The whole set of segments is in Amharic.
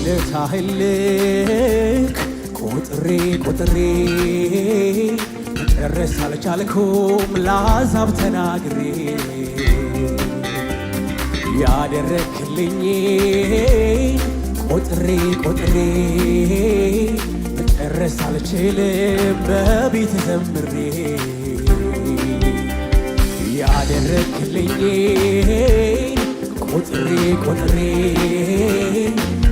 የውለታህን ልክ ቆጥሬ መጨረስ አልቻልኩም ለአሕዛብ ተናግሬ ያደረክልኝ ቆጥሬ መጨረስ አልችልም በቤት ዘምሬ ያደረክልኝ ቆጥሬ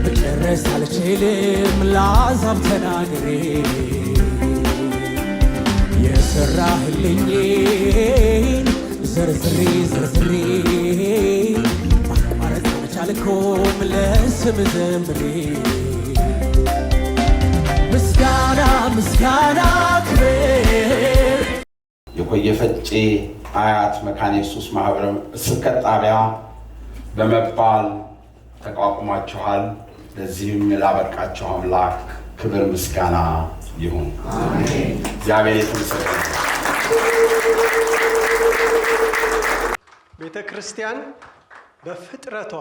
መጨረስ አልችልም ለአሕዛብ ተናግሬ የሰራህልኝ ዘርዝሬ ማቋረጥ አልቻልኩም ለስም ዘምሬ ምስጋና ክብር የኮየ ፈጬ አያት መካነ ኢየሱስ ማህበረ ስብከት ጣቢያ በመባል ተቋቁማችኋል። ለዚህም ላበቃችሁ አምላክ ክብር ምስጋና ይሁን። አሜን። እግዚአብሔር የተመሰገነ። ቤተ ክርስቲያን በፍጥረቷ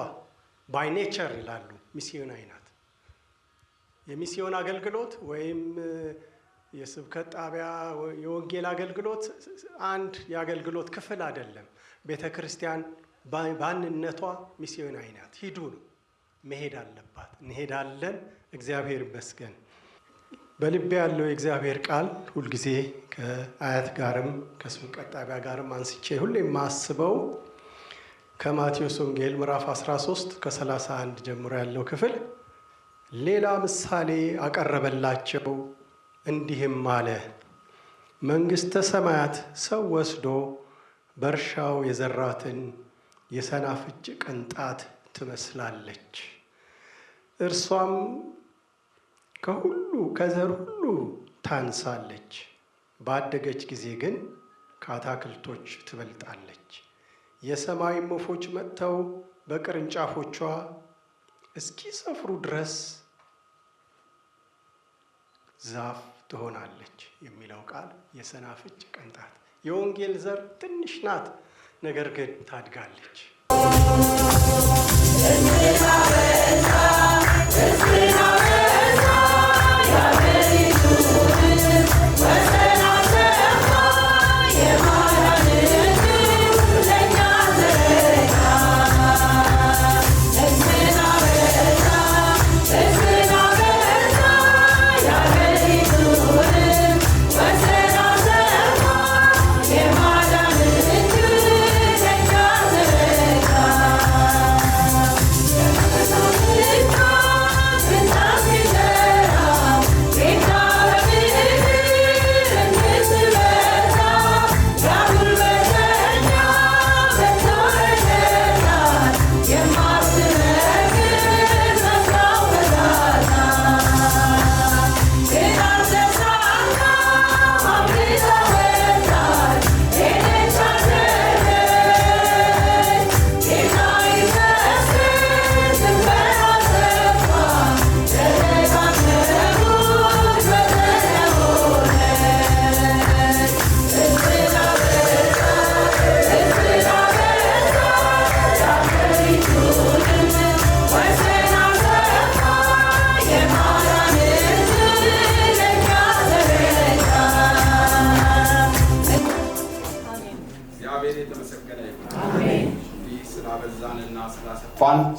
ባይ ኔቸር ይላሉ ሚስዮናዊ ናት። የሚስዮን አገልግሎት ወይም የስብከት ጣቢያ የወንጌል አገልግሎት አንድ የአገልግሎት ክፍል አይደለም። ቤተ ክርስቲያን ባንነቷ ሚስዮናዊ ናት። ሂዱ ነው፣ መሄድ አለባት። እንሄዳለን። እግዚአብሔር ይመስገን። በልቤ ያለው የእግዚአብሔር ቃል ሁልጊዜ ከአያት ጋርም ከስብከት ጣቢያ ጋርም አንስቼ ሁሌ የማስበው ከማቴዎስ ወንጌል ምዕራፍ 13 ከ31 ጀምሮ ያለው ክፍል ሌላ ምሳሌ አቀረበላቸው። እንዲህም አለ፣ መንግሥተ ሰማያት ሰው ወስዶ በእርሻው የዘራትን የሰናፍጭ ቅንጣት ትመስላለች። እርሷም ከዘር ሁሉ ታንሳለች፣ ባደገች ጊዜ ግን ከአታክልቶች ትበልጣለች። የሰማይም ወፎች መጥተው በቅርንጫፎቿ እስኪሰፍሩ ድረስ ዛፍ ትሆናለች የሚለው ቃል የሰናፍጭ ቅንጣት የወንጌል ዘር ትንሽ ናት፣ ነገር ግን ታድጋለች።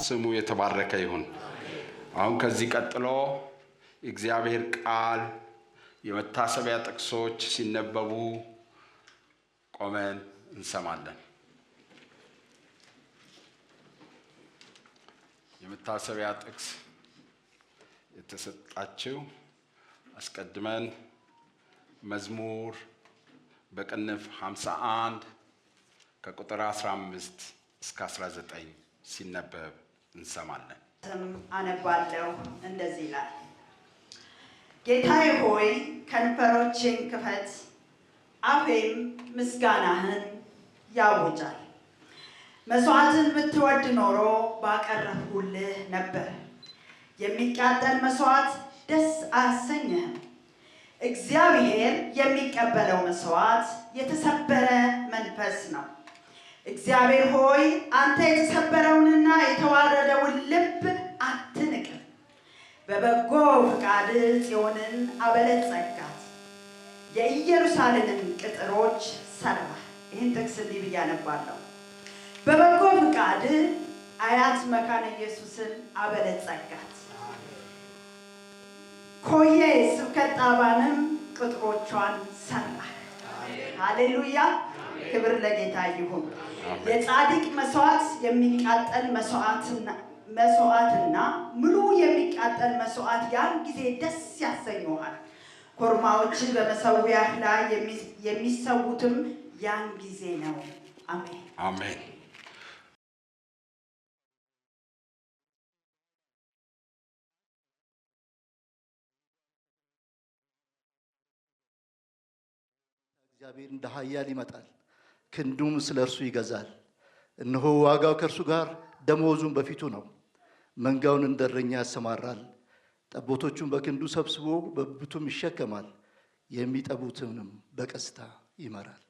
ስሙ የተባረከ ይሁን። አሁን ከዚህ ቀጥሎ የእግዚአብሔር ቃል የመታሰቢያ ጥቅሶች ሲነበቡ ቆመን እንሰማለን። የመታሰቢያ ጥቅስ የተሰጣችው አስቀድመን መዝሙር በቅንፍ 51 ከቁጥር 15 እስከ 19 ሲነበብ እንሰማለን። አነባለሁ። እንደዚህ ይላል። ጌታዬ ሆይ ከንፈሮቼን ክፈት፣ አፌም ምስጋናህን ያውጃል። መስዋዕትን ብትወድ ኖሮ ባቀረብሁልህ ነበር። የሚቃጠል መስዋዕት ደስ አያሰኝህም። እግዚአብሔር የሚቀበለው መስዋዕት የተሰበረ መንፈስ ነው። እግዚአብሔር ሆይ አንተ የተሰበረውንና የተዋረደውን ልብ አትንቅም። በበጎ ፈቃድ ጽዮንን አበለጸጋት፣ የኢየሩሳሌምን ቅጥሮች ሰራ። ይህን ጥቅስ እንዲህ ብዬ አነባለሁ። በበጎ ፈቃድ አያት መካነ ኢየሱስን አበለጸጋት፣ ኮዬ ስብከት ጣባንም ቅጥሮቿን ሰራ። ሃሌሉያ! ክብር ለጌታ ይሁን። የጻድቅ መስዋዕት የሚቃጠል መስዋዕትና ሙሉ የሚቃጠል መስዋዕት ያን ጊዜ ደስ ያሰኘዋል። ኮርማዎችን በመሠዊያህ ላይ የሚሰዉትም ያን ጊዜ ነው። አሜን አሜን። እግዚአብሔር እንደ ኃያል ይመጣል፣ ክንዱም ስለ እርሱ ይገዛል። እነሆ ዋጋው ከእርሱ ጋር፣ ደመወዙም በፊቱ ነው። መንጋውን እንደ እረኛ ያሰማራል፣ ጠቦቶቹን በክንዱ ሰብስቦ በብብቱም ይሸከማል፣ የሚጠቡትንም በቀስታ ይመራል።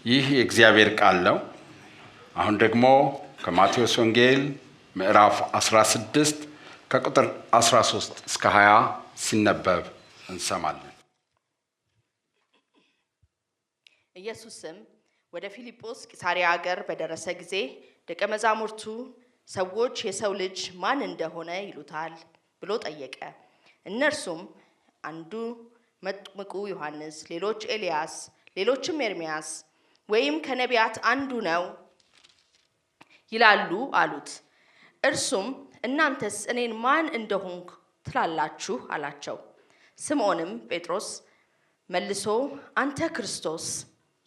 ይህ የእግዚአብሔር ቃል ነው። አሁን ደግሞ ከማቴዎስ ወንጌል ምዕራፍ 16 ከቁጥር 13 እስከ 20 ሲነበብ እንሰማለን። ኢየሱስም ወደ ፊልጶስ ቂሳርያ ሀገር በደረሰ ጊዜ ደቀ መዛሙርቱ ሰዎች የሰው ልጅ ማን እንደሆነ ይሉታል ብሎ ጠየቀ። እነርሱም አንዱ መጥምቁ ዮሐንስ፣ ሌሎች ኤልያስ፣ ሌሎችም ኤርምያስ ወይም ከነቢያት አንዱ ነው ይላሉ አሉት። እርሱም እናንተስ እኔን ማን እንደሆንኩ ትላላችሁ አላቸው። ስምዖንም ጴጥሮስ መልሶ አንተ ክርስቶስ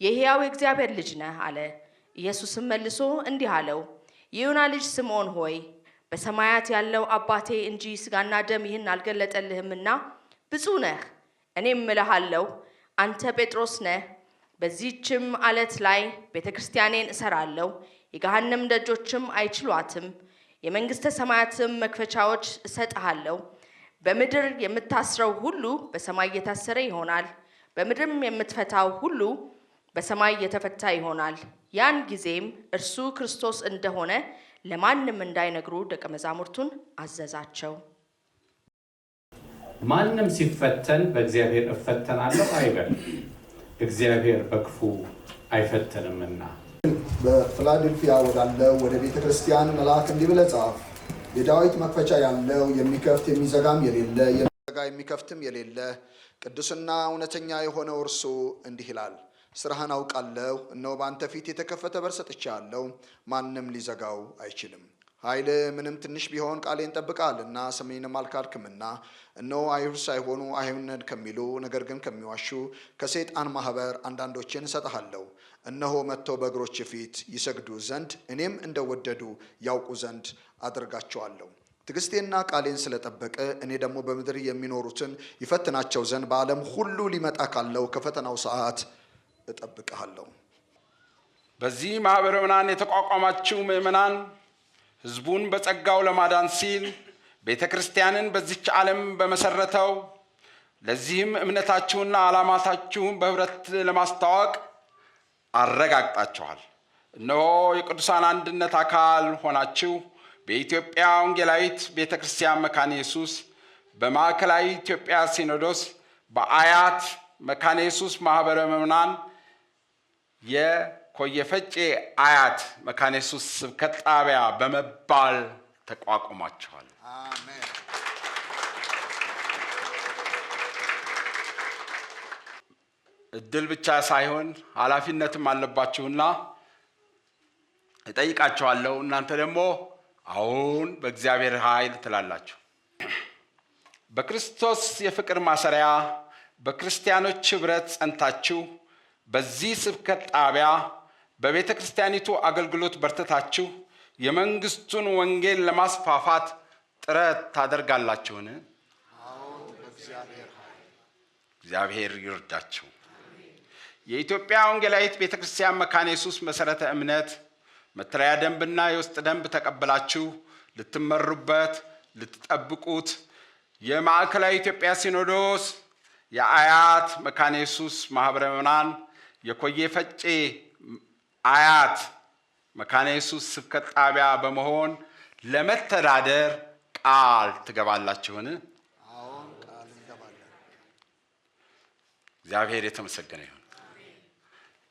የሕያው እግዚአብሔር ልጅ ነህ አለ። ኢየሱስም መልሶ እንዲህ አለው፣ የዮና ልጅ ስምዖን ሆይ በሰማያት ያለው አባቴ እንጂ ሥጋና ደም ይህን አልገለጠልህምና ብፁዕ ነህ። እኔም እልሃለሁ አንተ ጴጥሮስ ነህ፣ በዚህችም ዓለት ላይ ቤተ ክርስቲያኔን እሠራለሁ፣ የገሃነም ደጆችም አይችሏትም። የመንግሥተ ሰማያትም መክፈቻዎች እሰጥሃለሁ። በምድር የምታስረው ሁሉ በሰማይ የታሰረ ይሆናል፣ በምድርም የምትፈታው ሁሉ በሰማይ የተፈታ ይሆናል። ያን ጊዜም እርሱ ክርስቶስ እንደሆነ ለማንም እንዳይነግሩ ደቀ መዛሙርቱን አዘዛቸው። ማንም ሲፈተን በእግዚአብሔር እፈተናለሁ አይበል፣ እግዚአብሔር በክፉ አይፈተንምና። በፊላድልፊያ ወዳለው ወደ ቤተ ክርስቲያን መልአክ እንዲህ ብለህ ጻፍ። የዳዊት መክፈቻ ያለው የሚከፍት የሚዘጋም የሌለ የሚዘጋ የሚከፍትም የሌለ ቅዱስና እውነተኛ የሆነው እርሱ እንዲህ ይላል፣ ስራህን አውቃለሁ። እነሆ በአንተ ፊት የተከፈተ በር ሰጥቼሃለሁ፣ ማንም ሊዘጋው አይችልም። ኃይል ምንም ትንሽ ቢሆን ቃሌን ጠብቃልና ስሜንም አልካድክምና። እነሆ አይሁድ ሳይሆኑ አይሁድ ነን ከሚሉ ነገር ግን ከሚዋሹ ከሰይጣን ማህበር አንዳንዶችን እሰጥሃለሁ። እነሆ መጥተው በእግሮች ፊት ይሰግዱ ዘንድ እኔም እንደወደዱ ያውቁ ዘንድ አደርጋቸዋለሁ። ትዕግስቴና ቃሌን ስለጠበቀ እኔ ደግሞ በምድር የሚኖሩትን ይፈትናቸው ዘንድ በዓለም ሁሉ ሊመጣ ካለው ከፈተናው ሰዓት እጠብቅሃለሁ። በዚህ ማኅበረ ምዕመናን የተቋቋማችሁ ምዕመናን ሕዝቡን በጸጋው ለማዳን ሲል ቤተ ክርስቲያንን በዚች ዓለም በመሰረተው ለዚህም እምነታችሁና ዓላማታችሁን በህብረት ለማስተዋወቅ አረጋግጣችኋል። እነሆ የቅዱሳን አንድነት አካል ሆናችሁ በኢትዮጵያ ወንጌላዊት ቤተ ክርስቲያን መካነ ኢየሱስ፣ በማዕከላዊ ኢትዮጵያ ሲኖዶስ፣ በአያት መካነ ኢየሱስ ማኅበረ ምዕመናን፣ የኮየ ፈጬ አያት መካነ ኢየሱስ ስብከት ጣቢያ በመባል ተቋቁማችኋል። አሜን። እድል ብቻ ሳይሆን ኃላፊነትም አለባችሁና እጠይቃችኋለሁ። እናንተ ደግሞ አሁን በእግዚአብሔር ኃይል ትላላችሁ። በክርስቶስ የፍቅር ማሰሪያ በክርስቲያኖች ህብረት ጸንታችሁ በዚህ ስብከት ጣቢያ በቤተ ክርስቲያኒቱ አገልግሎት በርትታችሁ የመንግስቱን ወንጌል ለማስፋፋት ጥረት ታደርጋላችሁን? አሁን በእግዚአብሔር ኃይል እግዚአብሔር ይርዳችሁ። የኢትዮጵያ ወንጌላዊት ቤተ ክርስቲያን መካነ ኢየሱስ መሰረተ እምነት መተሪያ ደንብና የውስጥ ደንብ ተቀበላችሁ ልትመሩበት ልትጠብቁት የማዕከላዊ ኢትዮጵያ ሲኖዶስ፣ የአያት መካነ ኢየሱስ ማኅበረ ምዕመናን፣ የኮየ ፈጬ አያት መካነ ኢየሱስ ስብከት ጣቢያ በመሆን ለመተዳደር ቃል ትገባላችሁን? አዎን ቃል እንገባለን። እግዚአብሔር የተመሰገነ ይሁን።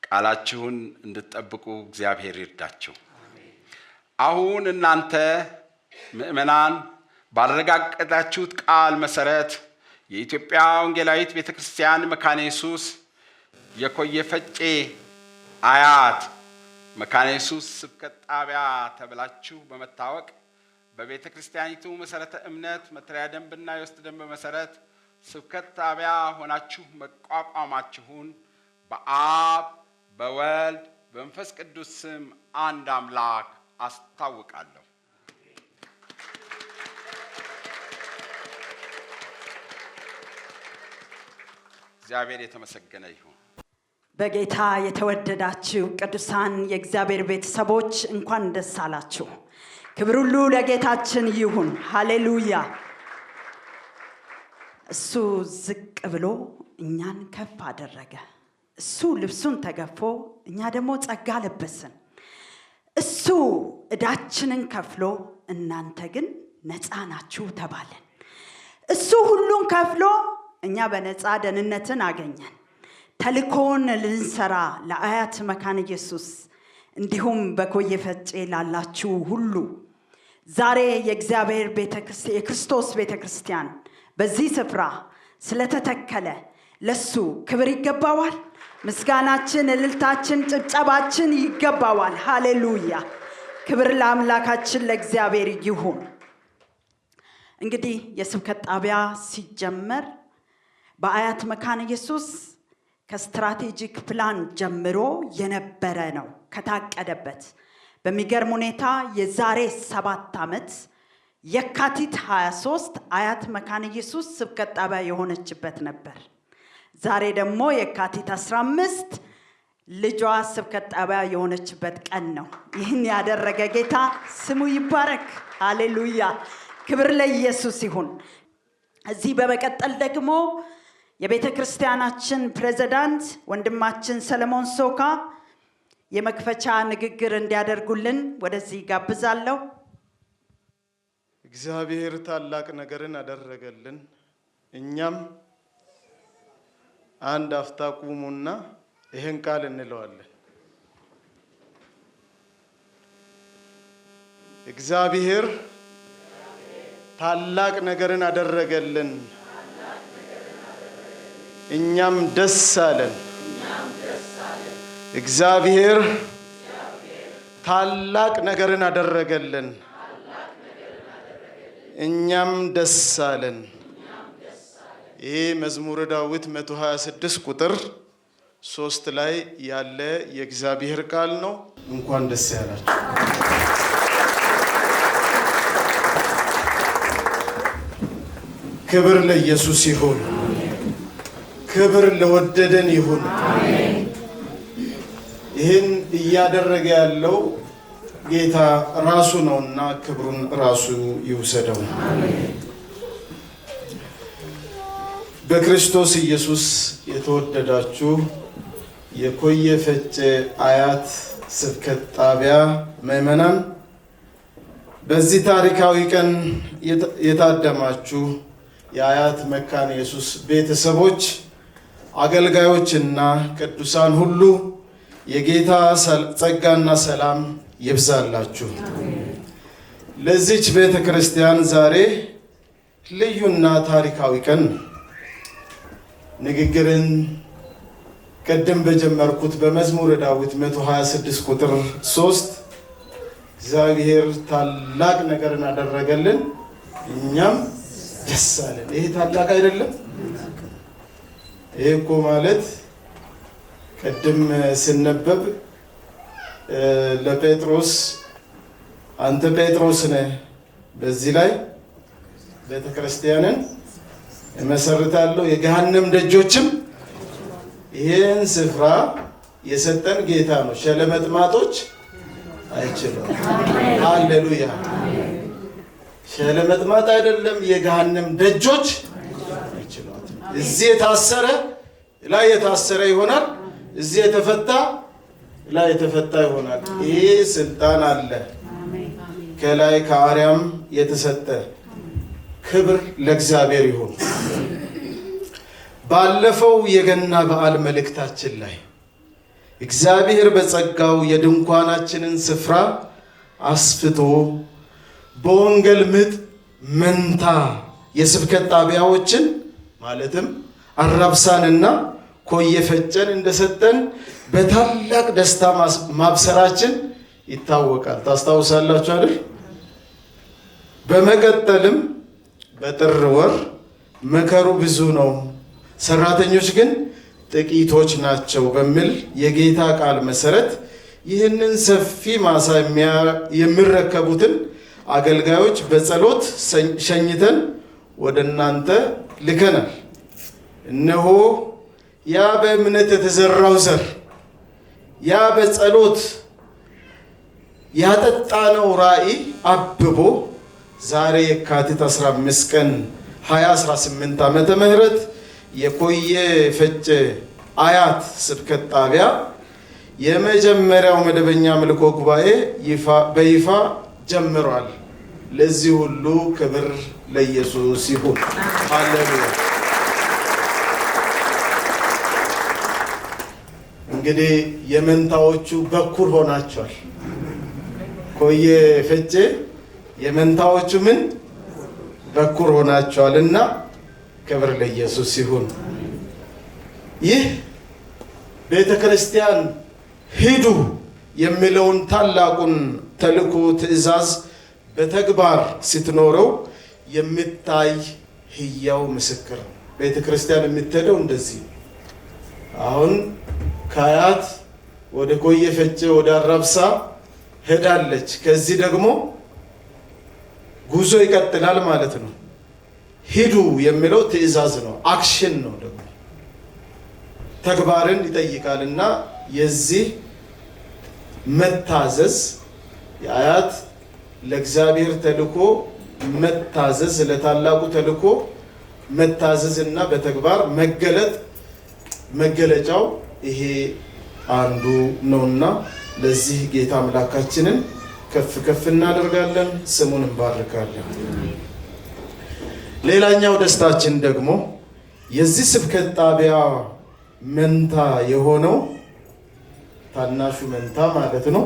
ቃላችሁን እንድትጠብቁ እግዚአብሔር ይርዳችሁ። አሁን እናንተ ምእመናን ባረጋገጣችሁት ቃል መሰረት የኢትዮጵያ ወንጌላዊት ቤተክርስቲያን መካነ ኢየሱስ የኮየ ፈጬ አያት መካነ ኢየሱስ ስብከት ጣቢያ ተብላችሁ በመታወቅ በቤተ ክርስቲያኒቱ መሰረተ እምነት መተሪያ ደንብና የውስጥ ደንብ መሰረት ስብከት ጣቢያ ሆናችሁ መቋቋማችሁን በአብ በወልድ በመንፈስ ቅዱስ ስም አንድ አምላክ አስታውቃለሁ። እግዚአብሔር የተመሰገነ ይሁን። በጌታ የተወደዳችሁ ቅዱሳን የእግዚአብሔር ቤተሰቦች እንኳን ደስ አላችሁ። ክብር ሁሉ ለጌታችን ይሁን። ሃሌሉያ። እሱ ዝቅ ብሎ እኛን ከፍ አደረገ። እሱ ልብሱን ተገፎ እኛ ደግሞ ጸጋ ለበስን። እሱ ዕዳችንን ከፍሎ እናንተ ግን ነፃ ናችሁ ተባለን። እሱ ሁሉን ከፍሎ እኛ በነፃ ደህንነትን አገኘን። ተልኮን ልንሰራ ለአያት መካነ ኢየሱስ እንዲሁም በኮየ ፈጬ ላላችሁ ሁሉ ዛሬ የእግዚአብሔር የክርስቶስ ቤተክርስቲያን በዚህ ስፍራ ስለተተከለ ለሱ ክብር ይገባዋል። ምስጋናችን፣ እልልታችን፣ ጭብጨባችን ይገባዋል። ሃሌሉያ። ክብር ለአምላካችን ለእግዚአብሔር ይሁን። እንግዲህ የስብከት ጣቢያ ሲጀመር በአያት መካነ ኢየሱስ ከስትራቴጂክ ፕላን ጀምሮ የነበረ ነው ከታቀደበት። በሚገርም ሁኔታ የዛሬ 7 ዓመት የካቲት 23 አያት መካነ ኢየሱስ ስብከት ጣቢያ የሆነችበት ነበር። ዛሬ ደግሞ የካቲት 15 ልጇ ስብከት ጣቢያ የሆነችበት ቀን ነው። ይህን ያደረገ ጌታ ስሙ ይባረክ። ሃሌሉያ። ክብር ለኢየሱስ ይሁን። እዚህ በመቀጠል ደግሞ የቤተ ክርስቲያናችን ፕሬዝዳንት ወንድማችን ሰለሞን ሶካ የመክፈቻ ንግግር እንዲያደርጉልን ወደዚህ ጋብዛለሁ። እግዚአብሔር ታላቅ ነገርን አደረገልን። እኛም አንድ አፍታ ቁሙና ይህን ቃል እንለዋለን። እግዚአብሔር ታላቅ ነገርን አደረገልን፣ እኛም ደስ አለን። እግዚአብሔር ታላቅ ነገርን አደረገልን፣ እኛም ደስ አለን። ይህ መዝሙረ ዳዊት 126 ቁጥር 3 ላይ ያለ የእግዚአብሔር ቃል ነው። እንኳን ደስ ያላችሁ። ክብር ለኢየሱስ ይሁን። ክብር ለወደደን ይሁን። ይህን እያደረገ ያለው ጌታ ራሱ ነውና ክብሩን ራሱ ይውሰደው። በክርስቶስ ኢየሱስ የተወደዳችሁ የኮየ ፈጬ አያት ስብከት ጣቢያ ምእመናን፣ በዚህ ታሪካዊ ቀን የታደማችሁ የአያት መካነ ኢየሱስ ቤተሰቦች፣ አገልጋዮችና ቅዱሳን ሁሉ የጌታ ጸጋና ሰላም ይብዛላችሁ። ለዚች ቤተ ክርስቲያን ዛሬ ልዩና ታሪካዊ ቀን። ንግግርን ቀደም በጀመርኩት በመዝሙረ ዳዊት 126 ቁጥር 3 እግዚአብሔር ታላቅ ነገርን አደረገልን፣ እኛም ደስ አለን። ይሄ ታላቅ አይደለም? ይሄ እኮ ማለት ቀደም ሲነበብ ለጴጥሮስ አንተ ጴጥሮስ ነህ፣ በዚህ ላይ ቤተክርስቲያንን እመሰርታለሁ፣ የገሃነም ደጆችም። ይህን ስፍራ የሰጠን ጌታ ነው። ሸለመጥማጦች አይችሉም። ሃሌሉያ። ሸለመጥማጥ አይደለም፣ የገሃነም ደጆች አይችሉም። እዚህ የታሰረ ላይ የታሰረ ይሆናል፣ እዚህ የተፈታ ላይ የተፈታ ይሆናል። ይህ ስልጣን አለ ከላይ ከአርያም የተሰጠ ክብር ለእግዚአብሔር ይሁን። ባለፈው የገና በዓል መልእክታችን ላይ እግዚአብሔር በጸጋው የድንኳናችንን ስፍራ አስፍቶ በወንጌል ምጥ መንታ የስብከት ጣቢያዎችን ማለትም አራብሳንና ኮየ ፈጨን እንደሰጠን በታላቅ ደስታ ማብሰራችን ይታወቃል። ታስታውሳላችሁ አይደል? በመቀጠልም በጥር ወር መከሩ ብዙ ነው፣ ሰራተኞች ግን ጥቂቶች ናቸው በሚል የጌታ ቃል መሰረት ይህንን ሰፊ ማሳ የሚረከቡትን አገልጋዮች በጸሎት ሸኝተን ወደ እናንተ ልከናል። እነሆ ያ በእምነት የተዘራው ዘር ያ በጸሎት ያጠጣነው ራእይ አብቦ ዛሬ የካቲት 15 ቀን 2018 ዓመተ ምህረት የኮየ ፈጨ አያት ስብከት ጣቢያ የመጀመሪያው መደበኛ አምልኮ ጉባኤ በይፋ ጀምሯል። ለዚህ ሁሉ ክብር ለኢየሱስ ይሁን። ሃሌሉያ። እንግዲህ የመንታዎቹ በኩር ሆናቸዋል። ኮየ ፈጨ የመንታዎቹ ምን በኩር ሆናቸዋልና ክብር ለኢየሱስ ይሁን። ይህ ቤተ ክርስቲያን ሂዱ የሚለውን ታላቁን ተልእኮ ትእዛዝ በተግባር ስትኖረው የሚታይ ህያው ምስክር ነው። ቤተ ክርስቲያን የምትሄደው እንደዚህ ነው። አሁን ከአያት ወደ ኮየ ፈጨ ወደ አራብሳ ሄዳለች። ከዚህ ደግሞ ጉዞ ይቀጥላል ማለት ነው። ሂዱ የሚለው ትእዛዝ ነው፣ አክሽን ነው፣ ደግሞ ተግባርን ይጠይቃልና የዚህ መታዘዝ የአያት ለእግዚአብሔር ተልእኮ መታዘዝ ለታላቁ ተልእኮ መታዘዝና በተግባር መገለጫው ይሄ አንዱ ነውና ለዚህ ጌታ አምላካችንን ከፍ ከፍ እናደርጋለን፣ ስሙን እንባርካለን። ሌላኛው ደስታችን ደግሞ የዚህ ስብከት ጣቢያ መንታ የሆነው ታናሹ መንታ ማለት ነው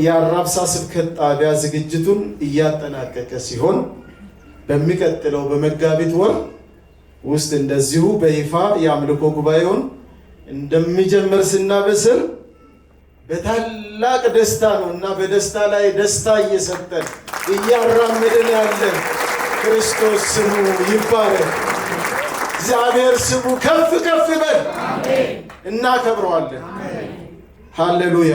የአራብሳ ስብከት ጣቢያ ዝግጅቱን እያጠናቀቀ ሲሆን በሚቀጥለው በመጋቢት ወር ውስጥ እንደዚሁ በይፋ የአምልኮ ጉባኤውን እንደሚጀምር ስናበስር በታላቅ ደስታ ነው እና በደስታ ላይ ደስታ እየሰጠን እያራመደን ያለን ክርስቶስ ስሙ ይባረክ። እግዚአብሔር ስሙ ከፍ ከፍ ይበል። እናከብረዋለን። ሃሌሉያ።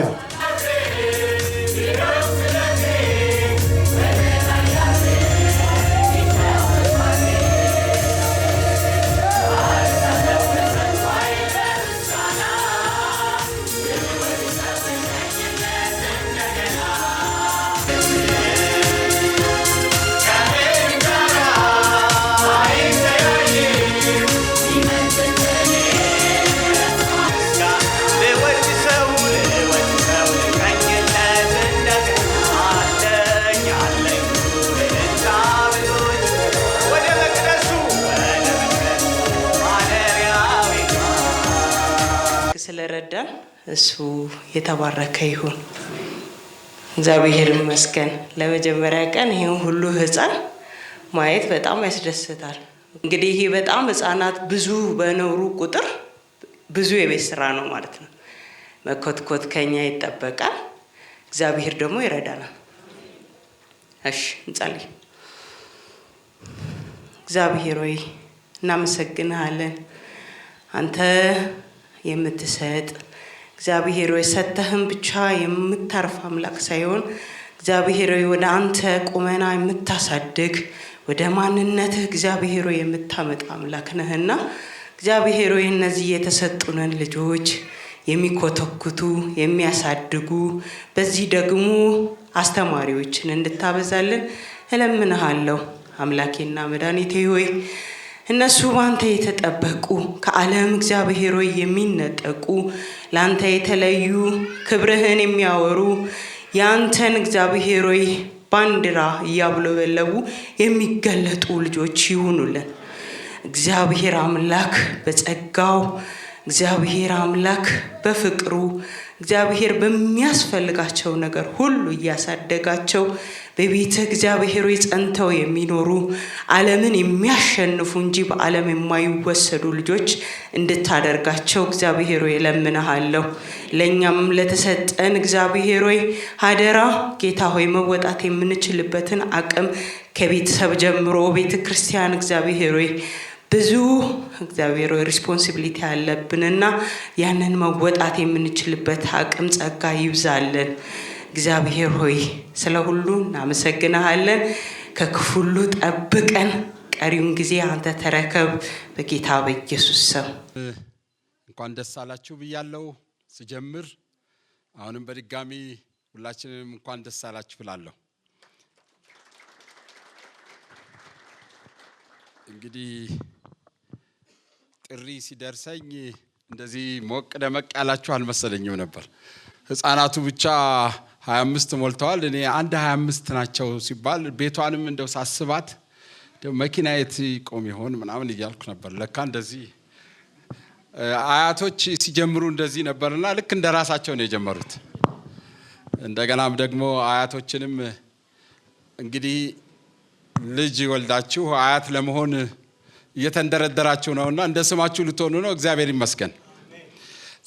ስለረዳን እሱ የተባረከ ይሁን። እግዚአብሔር ይመስገን። ለመጀመሪያ ቀን ይሄን ሁሉ ህፃን ማየት በጣም ያስደስታል። እንግዲህ ይሄ በጣም ህፃናት ብዙ በኖሩ ቁጥር ብዙ የቤት ስራ ነው ማለት ነው። መኮትኮት ከኛ ይጠበቃል። እግዚአብሔር ደግሞ ይረዳናል። እሺ እንጸልይ። እግዚአብሔር ሆይ እናመሰግንሃለን። አንተ የምትሰጥ እግዚአብሔር ሆይ ሰተህም ብቻ የምታርፍ አምላክ ሳይሆን እግዚአብሔር ሆይ ወደ አንተ ቁመና የምታሳድግ ወደ ማንነትህ እግዚአብሔር ሆይ የምታመጣ አምላክ ነህና እግዚአብሔር ሆይ እነዚህ የተሰጡንን ልጆች የሚኮተኩቱ የሚያሳድጉ በዚህ ደግሞ አስተማሪዎችን እንድታበዛልን እለምንሃለሁ። አምላኬና መድኃኒቴ ሆይ እነሱ ባንተ የተጠበቁ ከዓለም እግዚአብሔር ሆይ የሚነጠቁ ላንተ የተለዩ ክብርህን የሚያወሩ ያንተን እግዚአብሔር ሆይ ባንዲራ እያብለበለቡ የሚገለጡ ልጆች ይሁኑልን። እግዚአብሔር አምላክ በጸጋው፣ እግዚአብሔር አምላክ በፍቅሩ፣ እግዚአብሔር በሚያስፈልጋቸው ነገር ሁሉ እያሳደጋቸው በቤተ እግዚአብሔር ጸንተው የሚኖሩ ዓለምን የሚያሸንፉ እንጂ በዓለም የማይወሰዱ ልጆች እንድታደርጋቸው እግዚአብሔር ሆይ እለምንሃለሁ። ለኛም ለተሰጠን እግዚአብሔር ሆይ አደራ ጌታ ሆይ መወጣት የምንችልበትን አቅም ከቤተሰብ ጀምሮ ቤተ ክርስቲያን እግዚአብሔር ሆይ ብዙ እግዚአብሔር ሆይ ሪስፖንሲቢሊቲ ያለብንና ያንን መወጣት የምንችልበት አቅም ጸጋ ይብዛልን። እግዚአብሔር ሆይ ስለ ሁሉ እናመሰግናለን። ከክፉ ሁሉ ጠብቀን ቀሪውን ጊዜ አንተ ተረከብ በጌታ በኢየሱስ ስም። እንኳን ደስ አላችሁ ብያለሁ ስጀምር። አሁንም በድጋሚ ሁላችንም እንኳን ደስ አላችሁ ብላለሁ። እንግዲህ ጥሪ ሲደርሰኝ እንደዚህ ሞቅ ደመቅ ያላችሁ አልመሰለኝም ነበር። ህፃናቱ ብቻ 25 ሞልተዋል። እኔ አንድ 25 ናቸው ሲባል ቤቷንም እንደው ሳስባት መኪና የት ቆም ይሆን ምናምን እያልኩ ነበር። ለካ እንደዚህ አያቶች ሲጀምሩ እንደዚህ ነበርና ልክ እንደራሳቸው ነው የጀመሩት። እንደገናም ደግሞ አያቶችንም እንግዲህ ልጅ ወልዳችሁ አያት ለመሆን እየተንደረደራችሁ ነውና እንደ ስማችሁ ልትሆኑ ነው። እግዚአብሔር ይመስገን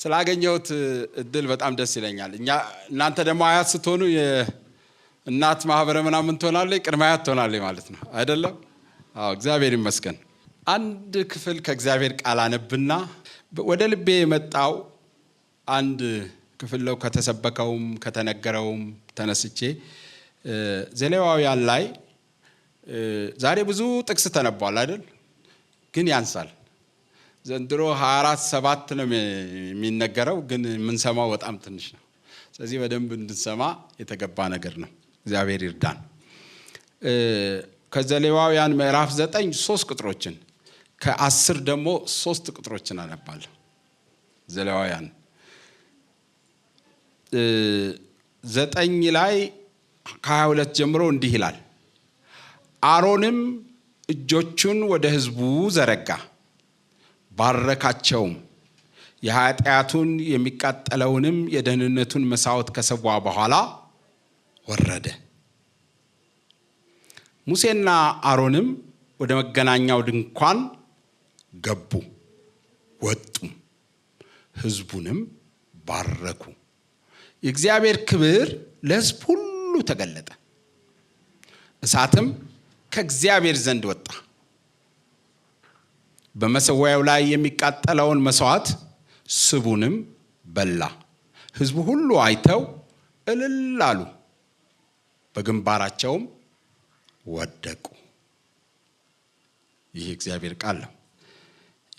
ስላገኘሁት እድል በጣም ደስ ይለኛል። እናንተ ደግሞ አያት ስትሆኑ የእናት ማህበረ ምናምን ትሆናለች፣ ቅድመ አያት ትሆናለች ማለት ነው አይደለም? አዎ እግዚአብሔር ይመስገን። አንድ ክፍል ከእግዚአብሔር ቃል አነብና ወደ ልቤ የመጣው አንድ ክፍል ነው። ከተሰበከውም ከተነገረውም ተነስቼ ዘሌዋውያን ላይ ዛሬ ብዙ ጥቅስ ተነቧል አይደል? ግን ያንሳል። ዘንድሮ 24/7 ነው የሚነገረው፣ ግን የምንሰማው በጣም ትንሽ ነው። ስለዚህ በደንብ እንድንሰማ የተገባ ነገር ነው። እግዚአብሔር ይርዳን። ከዘሌዋውያን ምዕራፍ 9 3 ቁጥሮችን ከ10 ደግሞ 3 ቁጥሮችን አነባለሁ። ዘሌዋውያን 9 ላይ ከ22 ጀምሮ እንዲህ ይላል። አሮንም እጆቹን ወደ ሕዝቡ ዘረጋ፣ ባረካቸውም። የኃጢአቱን የሚቃጠለውንም የደህንነቱን መስዋዕት ከሰዋ በኋላ ወረደ። ሙሴና አሮንም ወደ መገናኛው ድንኳን ገቡ፣ ወጡም፣ ሕዝቡንም ባረኩ። የእግዚአብሔር ክብር ለሕዝብ ሁሉ ተገለጠ። እሳትም ከእግዚአብሔር ዘንድ ወጣ፣ በመሰዊያው ላይ የሚቃጠለውን መስዋዕት ስቡንም በላ። ሕዝቡ ሁሉ አይተው እልል አሉ፣ በግንባራቸውም ወደቁ። ይህ እግዚአብሔር ቃል ነው።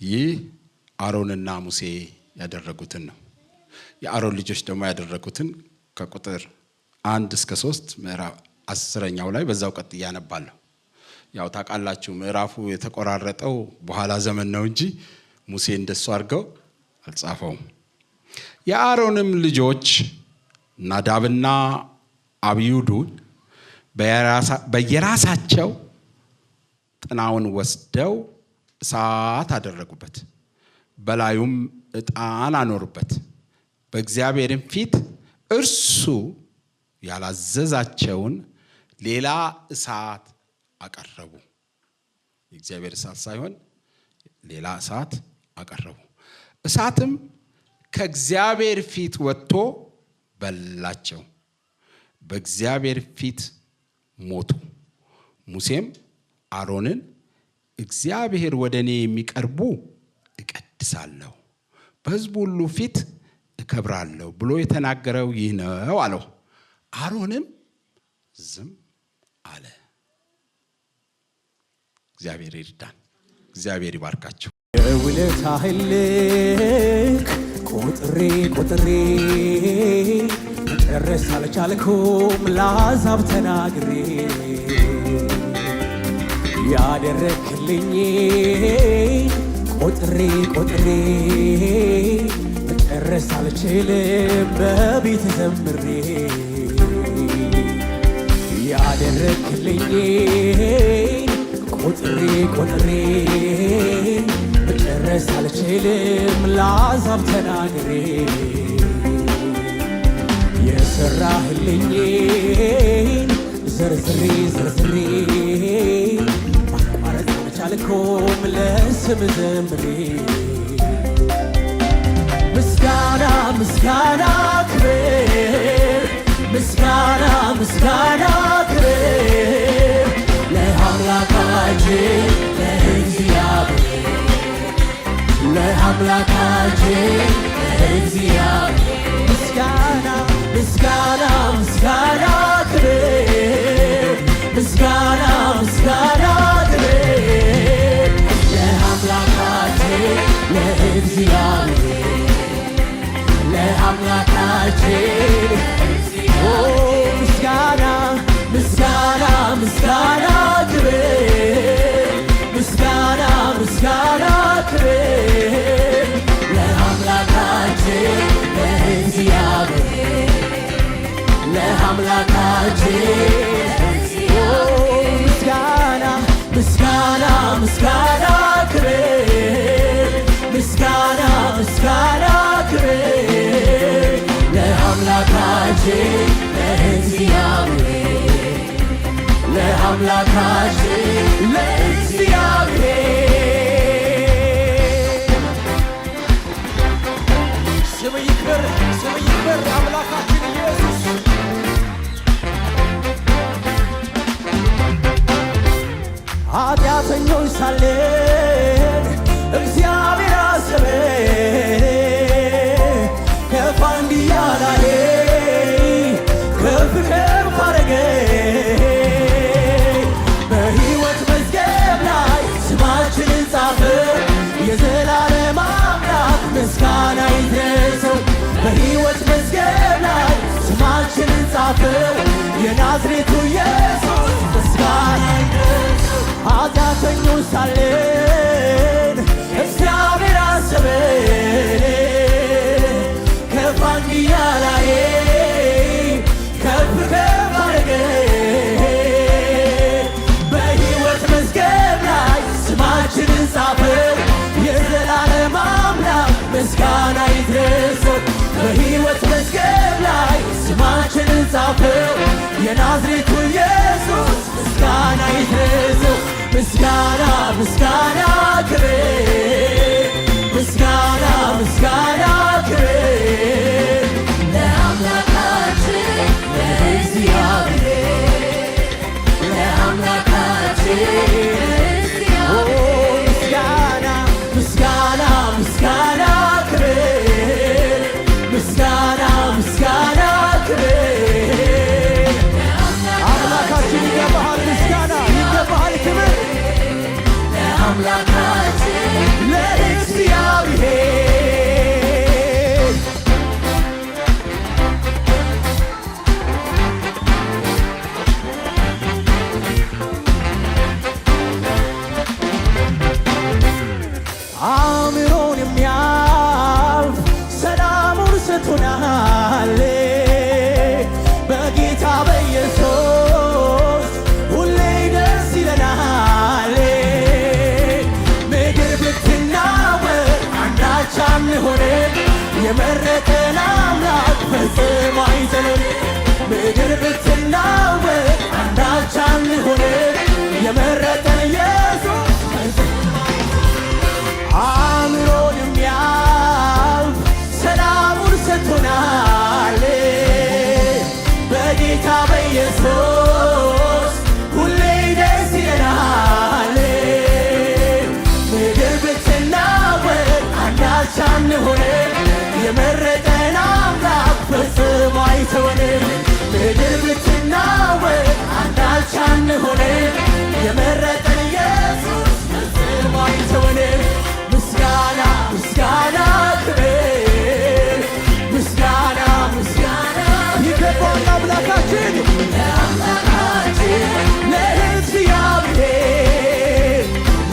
ይህ አሮንና ሙሴ ያደረጉትን ነው። የአሮን ልጆች ደግሞ ያደረጉትን ከቁጥር 1 እስከ 3 ምዕራፍ 10ኛው ላይ በዛው ቀጥ ያነባለሁ። ያው ታውቃላችሁ ምዕራፉ የተቆራረጠው በኋላ ዘመን ነው እንጂ ሙሴ እንደሱ አድርገው አልጻፈውም። የአሮንም ልጆች ናዳብና አብዩድ በየራሳቸው ጥናውን ወስደው እሳት አደረጉበት፣ በላዩም ዕጣን አኖሩበት። በእግዚአብሔርም ፊት እርሱ ያላዘዛቸውን ሌላ እሳት አቀረቡ። የእግዚአብሔር እሳት ሳይሆን ሌላ እሳት አቀረቡ። እሳትም ከእግዚአብሔር ፊት ወጥቶ በላቸው፣ በእግዚአብሔር ፊት ሞቱ። ሙሴም አሮንን እግዚአብሔር ወደ እኔ የሚቀርቡ እቀድሳለሁ፣ በሕዝቡ ሁሉ ፊት እከብራለሁ ብሎ የተናገረው ይህ ነው አለው። አሮንም ዝም አለ። እግዚአብሔር ይርዳን። እግዚአብሔር ይባርካችሁ። የውለታህን ልክ ቆጥሬ መጨረስ አልቻልኩም ለአሕዛብ ተናግሬ ያደረግልኝ ቆጥሬ መጨረስ አልችልም በቤት ዘምሬ ያደረክልኝን ቆጥሬ ቆጥሬ መጨረስ አልችልም ለአሕዛብ ተናግሬ የሰራህልኝን ዘርዝሬ ዘርዝሬ ማቋረጥ አልቻልኩም ለስም ዘምሬ ምስጋና ምስጋና ክብር ምስጋና ምስጋና ክብር ለአምላካችን ለእግዚአብሔር ለአምላካችን ለእግዚአብሔር ምስጋና ምስጋና ምስጋና ክብር ምስጋና ምስጋና ክብር ለአምላካችን ለእግዚአብሔር ለአምላካችን ምስጋና ምስጋና ምስጋና ክብር ምስጋና ምስጋና ክብር ለአምላካችን ለእግዚአብሔር ለአምላካችን ምስጋና ምስጋና ምስጋና ክብር ምስጋና ምስጋና ክብር ለአምላካችን ለእግዚአብሔር ለአምላካችን ለእግዚአብሔር ስም ይክበር አምላካችን ኢየሱስ ኃጢአተኞች ሳለን እግዚአብሔር አሰበን ከፍ እንዲያለ ከፍ ከፍ አረገን በሕይወት መዝገብ ላይ ስማችንን ጻፈ የዘላለም አምላክ ምስጋና ይድረሰው በሕይወት መዝገብ ላይ ስማችንን ጻፈው የናዝሬቱ ኢየሱስ ምስጋና ይድረሰው ኃጢአተኞች ሳለን እግዚአብሔር አሰበን ከፍ እንዲያለ ከፍ ከፍ አረገን በሕይወት መዝገብ ላይ ስማችንን ጻፈው የዘላለም አምላክ ምስጋና ይድረሰው በሕይወት መዝገብ ላይ ስማችንን ጻፈው የናዝሬቱ ኢየሱስ ምስጋና ይድረሰው ምስጋና ምስጋና ክብር ምስጋና ምስጋና ክብር ለአምላካችን ለእግዚአብሔር ለአምላካችን ምስጋና ምስጋና ምስጋና ክብር ምስጋና ምስጋና ክብር አምላካችን ይገባሃል ምስጋና ይገባሃል ክብር ለአምላካችን ለእግዚአብሔር አእምሮን የሚያልፍ ሰላሙን ሰጥቶናል በጌታ በኢየሱስ ሁሌ ደስ ይለናል ምድር ብትናወጥ አንዳች አንሆንም የመረጠን አምላክ ፈጽሞ አይጥልም ምድር ብትናወጥ አንዳች አንሆንም የመረጠን ኢየሱስ አእምሮን የሚያልፍ ሰላሙን ሰጥቶናል በጌታ በኢየሱስ ሁሌ ደስ ይለናል ምድር ብትናወጥ አንዳች አንሆንም የመረጠን አምላክ ፈጽሞ አይተወንም ምድር ብትናወጥ አንዳች አንሆንም የመረጠን ኢየሱስ ፈጽሞ አይተወንም ምስጋና ምስጋና ክብር ምስጋና ምስጋና ይገባል አምላካችን ለአምላካችን ለእግዚአብሔር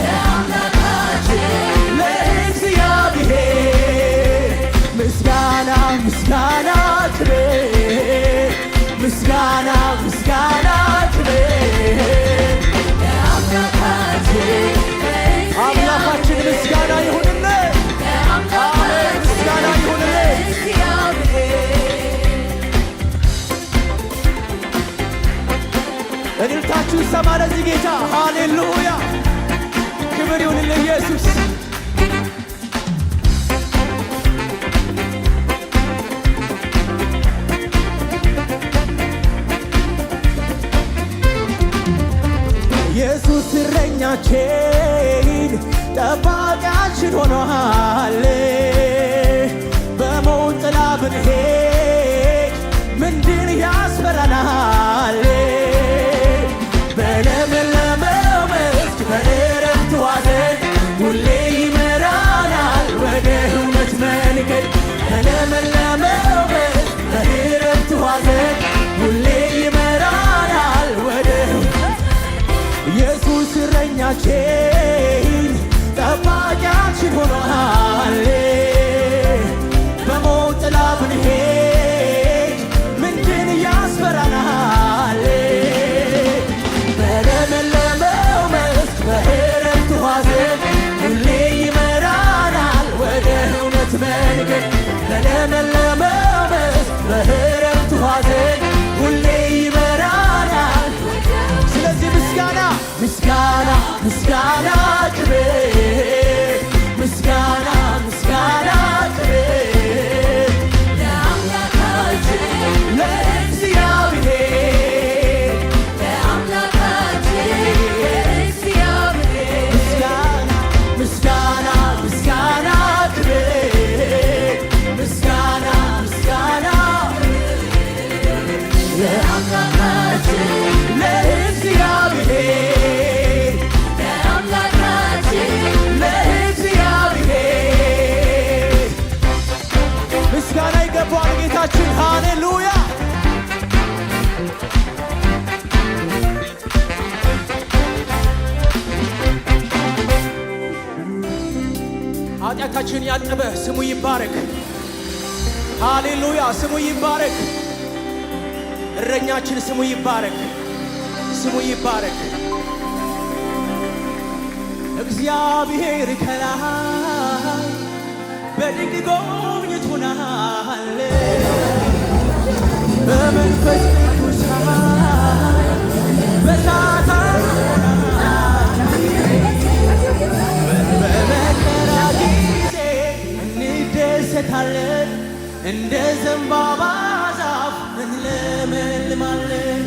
ለአምላካችን ለእግዚአብሔር ምስጋና ምስጋና ክብር ምስጋና ምስጋና ሃሌሉያ ክብር ይሁን ለኢየሱስ። ኢየሱስ እረኛችን ጠባቂያችን ሆኗል። በሞት ጥላ ብንሄድ ምንድን ያስፈራናል? በለመለመው መስክ በዕረፍት ዋዘን ሁሌ ይመራናል ወደ እውነት መንገድ። በለመለመው መስክ በዕረፍት ዋዘን ሁሌ ይመራናል ወደ ኢየሱስ እረኛችን ጠባቂያችን ሆኗል። በሞት ጥላ ብንሄድ ምንድን ያስፈራናል? በለመለመው መስክ በዕረፍት ዋዘን ሁሌ ይመራናል ወደ እውነት መንገድ። በለመለመው መስክ በዕረፍት ዋዘን ሁሌ ይመራናል። ስለዚህ ምስጋና ምስጋና ምስጋና ክብር ምስጋና ምስጋና ክብር ለአምላካችን ለእግዚአብሔር ለአምላካችን ለእግዚአብሔር ምስጋና ምስጋና ምስጋና ክብር ምስጋና ምስጋና ለአምላካችን ለእግዚአብሔር ምስጋና ይገባዋል ጌታችን። ሃሌሉያ ኃጢአታችን ያጠበ ስሙ ይባረክ። ሃሌሉያ ስሙ ይባረክ። እረኛችን ስሙ ይባረክ። ስሙ ይባረክ። እግዚአብሔር ከላይ በድንቅ ጎብኝቶናል። በመንፈስ ቅዱስ በእሳት በመከራ ጊዜ እንደሰታለን፣ እንደ ዘንባባ ዛፍ እንለመልማለን።